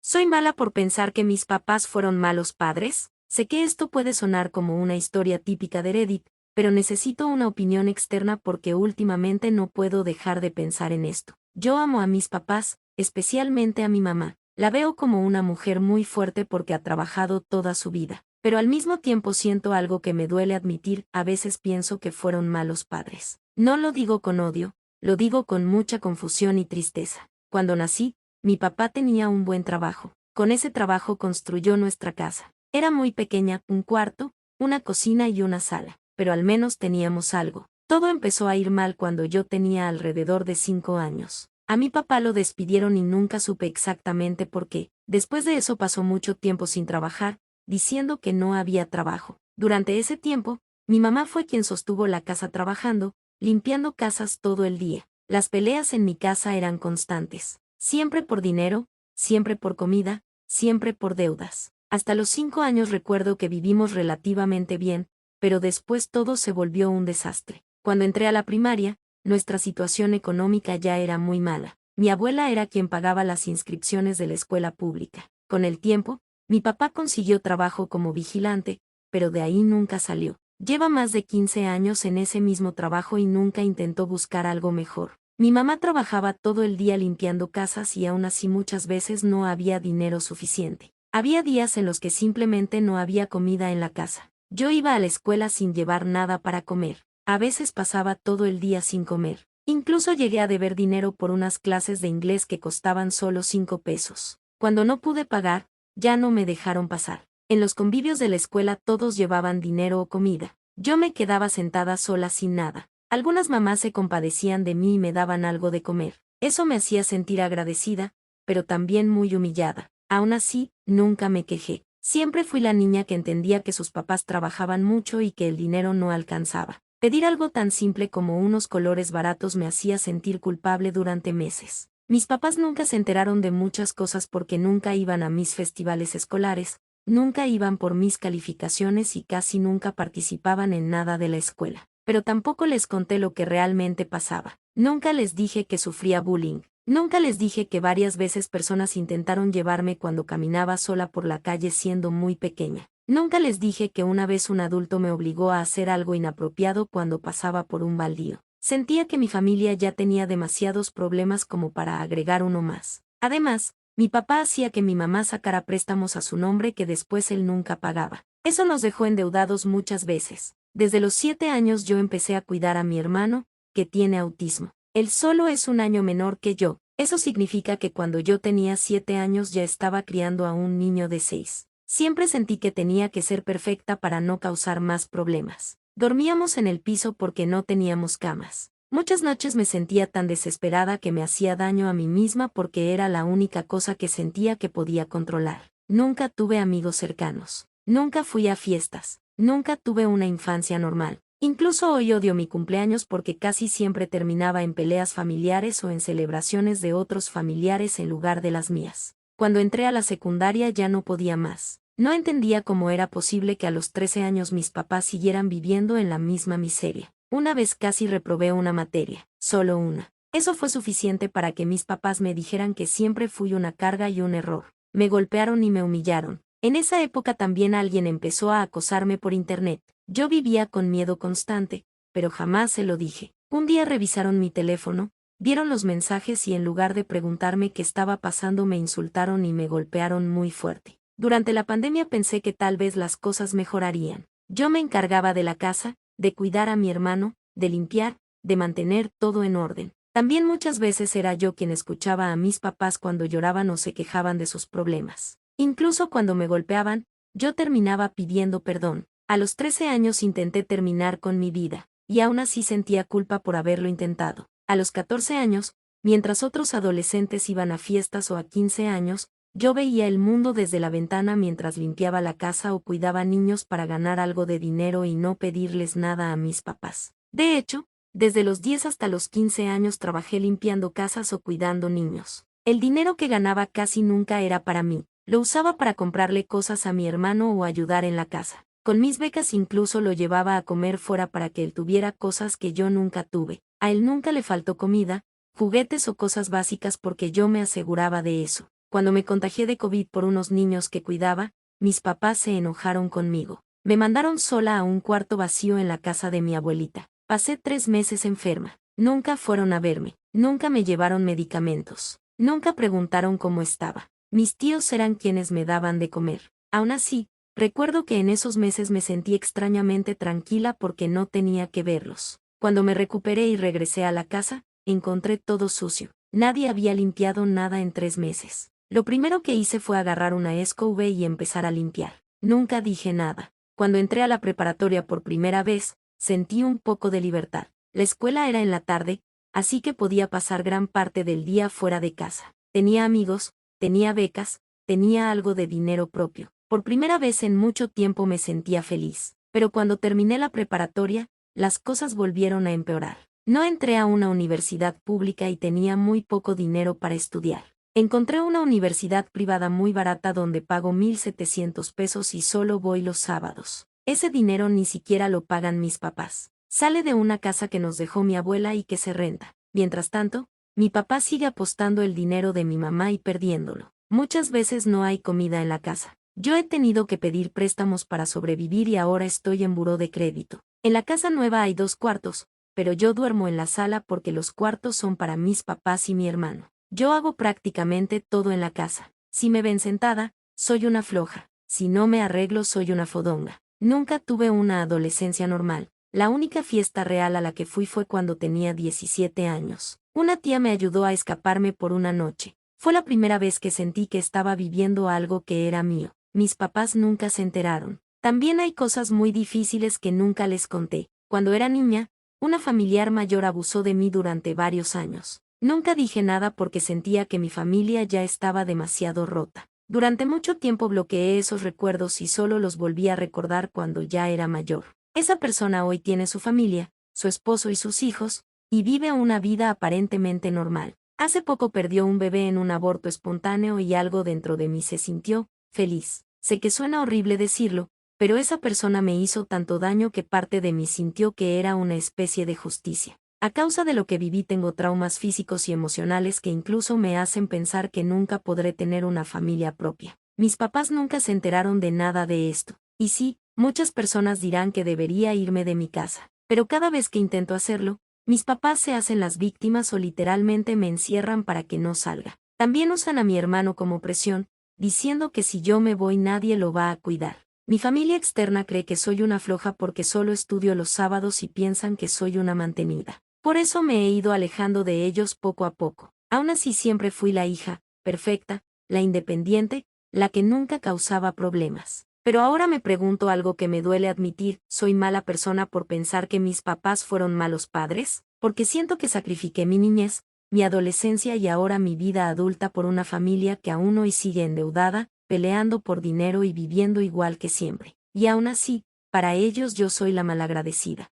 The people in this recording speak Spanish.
¿Soy mala por pensar que mis papás fueron malos padres? Sé que esto puede sonar como una historia típica de Reddit, pero necesito una opinión externa porque últimamente no puedo dejar de pensar en esto. Yo amo a mis papás, especialmente a mi mamá. La veo como una mujer muy fuerte porque ha trabajado toda su vida, pero al mismo tiempo siento algo que me duele admitir, a veces pienso que fueron malos padres. No lo digo con odio, lo digo con mucha confusión y tristeza. Cuando nací, mi papá tenía un buen trabajo. Con ese trabajo construyó nuestra casa. Era muy pequeña, un cuarto, una cocina y una sala, pero al menos teníamos algo. Todo empezó a ir mal cuando yo tenía alrededor de 5 años. A mi papá lo despidieron y nunca supe exactamente por qué. Después de eso pasó mucho tiempo sin trabajar, diciendo que no había trabajo. Durante ese tiempo, mi mamá fue quien sostuvo la casa trabajando, limpiando casas todo el día. Las peleas en mi casa eran constantes. Siempre por dinero, siempre por comida, siempre por deudas. Hasta los 5 años recuerdo que vivimos relativamente bien, pero después todo se volvió un desastre. Cuando entré a la primaria, nuestra situación económica ya era muy mala. Mi abuela era quien pagaba las inscripciones de la escuela pública. Con el tiempo, mi papá consiguió trabajo como vigilante, pero de ahí nunca salió. Lleva más de 15 años en ese mismo trabajo y nunca intentó buscar algo mejor. Mi mamá trabajaba todo el día limpiando casas y aún así muchas veces no había dinero suficiente. Había días en los que simplemente no había comida en la casa. Yo iba a la escuela sin llevar nada para comer. A veces pasaba todo el día sin comer. Incluso llegué a deber dinero por unas clases de inglés que costaban solo 5 pesos. Cuando no pude pagar, ya no me dejaron pasar. En los convivios de la escuela todos llevaban dinero o comida. Yo me quedaba sentada sola sin nada. Algunas mamás se compadecían de mí y me daban algo de comer. Eso me hacía sentir agradecida, pero también muy humillada. Aún así, nunca me quejé. Siempre fui la niña que entendía que sus papás trabajaban mucho y que el dinero no alcanzaba. Pedir algo tan simple como unos colores baratos me hacía sentir culpable durante meses. Mis papás nunca se enteraron de muchas cosas porque nunca iban a mis festivales escolares, nunca iban por mis calificaciones y casi nunca participaban en nada de la escuela. Pero tampoco les conté lo que realmente pasaba. Nunca les dije que sufría bullying. Nunca les dije que varias veces personas intentaron llevarme cuando caminaba sola por la calle siendo muy pequeña. Nunca les dije que una vez un adulto me obligó a hacer algo inapropiado cuando pasaba por un baldío. Sentía que mi familia ya tenía demasiados problemas como para agregar uno más. Además, mi papá hacía que mi mamá sacara préstamos a su nombre que después él nunca pagaba. Eso nos dejó endeudados muchas veces. Desde los 7 años yo empecé a cuidar a mi hermano, que tiene autismo. Él solo es un año menor que yo. Eso significa que cuando yo tenía 7 años ya estaba criando a un niño de 6. Siempre sentí que tenía que ser perfecta para no causar más problemas. Dormíamos en el piso porque no teníamos camas. Muchas noches me sentía tan desesperada que me hacía daño a mí misma porque era la única cosa que sentía que podía controlar. Nunca tuve amigos cercanos. Nunca fui a fiestas. Nunca tuve una infancia normal. Incluso hoy odio mi cumpleaños porque casi siempre terminaba en peleas familiares o en celebraciones de otros familiares en lugar de las mías. Cuando entré a la secundaria ya no podía más. No entendía cómo era posible que a los 13 años mis papás siguieran viviendo en la misma miseria. Una vez casi reprobé una materia, solo una. Eso fue suficiente para que mis papás me dijeran que siempre fui una carga y un error. Me golpearon y me humillaron. En esa época también alguien empezó a acosarme por internet. Yo vivía con miedo constante, pero jamás se lo dije. Un día revisaron mi teléfono, vieron los mensajes y en lugar de preguntarme qué estaba pasando me insultaron y me golpearon muy fuerte. Durante la pandemia pensé que tal vez las cosas mejorarían. Yo me encargaba de la casa, de cuidar a mi hermano, de limpiar, de mantener todo en orden. También muchas veces era yo quien escuchaba a mis papás cuando lloraban o se quejaban de sus problemas. Incluso cuando me golpeaban, yo terminaba pidiendo perdón. A los 13 años intenté terminar con mi vida, y aún así sentía culpa por haberlo intentado. A los 14 años, mientras otros adolescentes iban a fiestas o a 15 años, yo veía el mundo desde la ventana mientras limpiaba la casa o cuidaba niños para ganar algo de dinero y no pedirles nada a mis papás. De hecho, desde los 10 hasta los 15 años trabajé limpiando casas o cuidando niños. El dinero que ganaba casi nunca era para mí. Lo usaba para comprarle cosas a mi hermano o ayudar en la casa. Con mis becas incluso lo llevaba a comer fuera para que él tuviera cosas que yo nunca tuve. A él nunca le faltó comida, juguetes o cosas básicas porque yo me aseguraba de eso. Cuando me contagié de COVID por unos niños que cuidaba, mis papás se enojaron conmigo. Me mandaron sola a un cuarto vacío en la casa de mi abuelita. Pasé 3 meses enferma. Nunca fueron a verme. Nunca me llevaron medicamentos. Nunca preguntaron cómo estaba. Mis tíos eran quienes me daban de comer. Aún así, recuerdo que en esos meses me sentí extrañamente tranquila porque no tenía que verlos. Cuando me recuperé y regresé a la casa, encontré todo sucio. Nadie había limpiado nada en 3 meses. Lo primero que hice fue agarrar una escoba y empezar a limpiar. Nunca dije nada. Cuando entré a la preparatoria por primera vez, sentí un poco de libertad. La escuela era en la tarde, así que podía pasar gran parte del día fuera de casa. Tenía amigos, tenía becas, tenía algo de dinero propio. Por primera vez en mucho tiempo me sentía feliz. Pero cuando terminé la preparatoria, las cosas volvieron a empeorar. No entré a una universidad pública y tenía muy poco dinero para estudiar. Encontré una universidad privada muy barata donde pago 1,700 pesos y solo voy los sábados. Ese dinero ni siquiera lo pagan mis papás. Sale de una casa que nos dejó mi abuela y que se renta. Mientras tanto, mi papá sigue apostando el dinero de mi mamá y perdiéndolo. Muchas veces no hay comida en la casa. Yo he tenido que pedir préstamos para sobrevivir y ahora estoy en buró de crédito. En la casa nueva hay 2 cuartos, pero yo duermo en la sala porque los cuartos son para mis papás y mi hermano. Yo hago prácticamente todo en la casa. Si me ven sentada, soy una floja. Si no me arreglo, soy una fodonga. Nunca tuve una adolescencia normal. La única fiesta real a la que fui fue cuando tenía 17 años. Una tía me ayudó a escaparme por una noche. Fue la primera vez que sentí que estaba viviendo algo que era mío. Mis papás nunca se enteraron. También hay cosas muy difíciles que nunca les conté. Cuando era niña, una familiar mayor abusó de mí durante varios años. Nunca dije nada porque sentía que mi familia ya estaba demasiado rota. Durante mucho tiempo bloqueé esos recuerdos y solo los volví a recordar cuando ya era mayor. Esa persona hoy tiene su familia, su esposo y sus hijos, y vive una vida aparentemente normal. Hace poco perdió un bebé en un aborto espontáneo y algo dentro de mí se sintió feliz. Sé que suena horrible decirlo, pero esa persona me hizo tanto daño que parte de mí sintió que era una especie de justicia. A causa de lo que viví tengo traumas físicos y emocionales que incluso me hacen pensar que nunca podré tener una familia propia. Mis papás nunca se enteraron de nada de esto. Y sí, muchas personas dirán que debería irme de mi casa. Pero cada vez que intento hacerlo, mis papás se hacen las víctimas o literalmente me encierran para que no salga. También usan a mi hermano como presión, diciendo que si yo me voy nadie lo va a cuidar. Mi familia externa cree que soy una floja porque solo estudio los sábados y piensan que soy una mantenida. Por eso me he ido alejando de ellos poco a poco. Aún así siempre fui la hija, perfecta, la independiente, la que nunca causaba problemas. Pero ahora me pregunto algo que me duele admitir, ¿soy mala persona por pensar que mis papás fueron malos padres? Porque siento que sacrifiqué mi niñez, mi adolescencia y ahora mi vida adulta por una familia que aún hoy sigue endeudada, peleando por dinero y viviendo igual que siempre. Y aún así, para ellos yo soy la malagradecida.